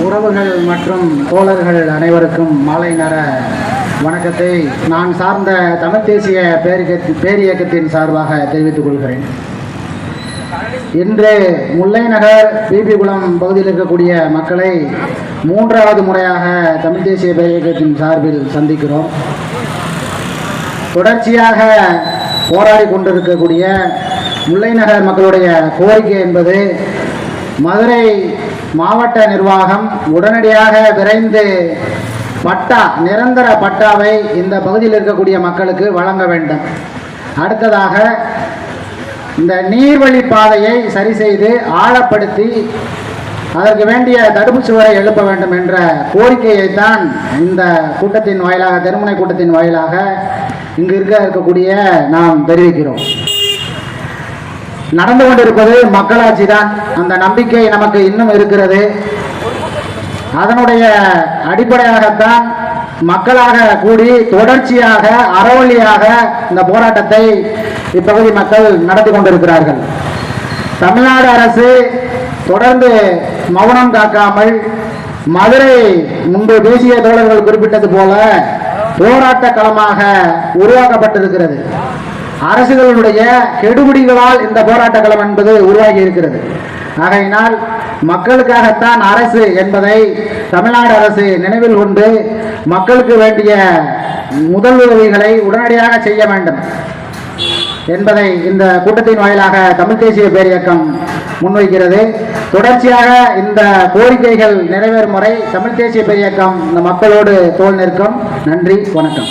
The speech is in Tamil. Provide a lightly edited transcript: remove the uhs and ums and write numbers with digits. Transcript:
உறவுகள் மற்றும் தோழர்கள் அனைவருக்கும் மாலை நேர வணக்கத்தை நான் சார்ந்த தமிழ் தேசிய பேரியக்கத்தின் சார்பாக தெரிவித்துக் கொள்கிறேன். இன்று முல்லை நகர் பிபிகுளம் பகுதியில் இருக்கக்கூடிய மக்களை மூன்றாவது முறையாக தமிழ் தேசிய பேரியக்கத்தின் சார்பில் சந்திக்கிறோம். தொடர்ச்சியாக போராடி கொண்டிருக்கக்கூடிய முல்லை நகர் மக்களுடைய கோரிக்கை என்பது மதுரை மாவட்ட நிர்வாகம் உடனடியாக விரைந்து நிரந்தர பட்டாவை இந்த பகுதியில் இருக்கக்கூடிய மக்களுக்கு வழங்க வேண்டும். அடுத்ததாக இந்த நீர்வழி பாதையை சரி செய்து ஆழப்படுத்தி அதற்கு வேண்டிய தடுப்பு சுவரை எழுப்ப வேண்டும் என்ற கோரிக்கையைத்தான் இந்த கூட்டத்தின் வாயிலாக, தெருமுனை கூட்டத்தின் வாயிலாக இங்கு இருக்கக்கூடிய நாம் தெரிவிக்கிறோம். நடந்து கொண்டிருப்பது மக்களாட்சி தான். அந்த நம்பிக்கை நமக்கு இன்னும் இருக்கிறது. அதனுடைய அடிப்படையாகத்தான் மக்களாக கூடி தொடர்ச்சியாக அறவழியாக இந்த போராட்டத்தை இப்பகுதி மக்கள் நடத்தி கொண்டிருக்கிறார்கள். தமிழ்நாடு அரசு தொடர்ந்து மௌனம் காக்காமல் மதுரை முன்பு தேசிய தோழர்கள் குறிப்பிட்டது போல போராட்ட களமாக உருவாக்கப்பட்டிருக்கிறது. அரசுகளுடைய கெடுபிடிகளால் இந்த போராட்ட களம் என்பது உருவாகி இருக்கிறது. ஆகையினால் மக்களுக்காகத்தான் அரசு என்பதை தமிழ்நாடு அரசு நினைவில் கொண்டு மக்களுக்கு வேண்டிய முதலுதவிகளை உடனடியாக செய்ய வேண்டும் என்பதை இந்த கூட்டத்தின் வாயிலாக தமிழ் தேசிய பேரியக்கம் முன்வைக்கிறது. தொடர்ச்சியாக இந்த கோரிக்கைகள் நிறைவேறும் வரை தமிழ் தேசிய பேரியக்கம் இந்த மக்களோடு தோள் நிற்கும். நன்றி, வணக்கம்.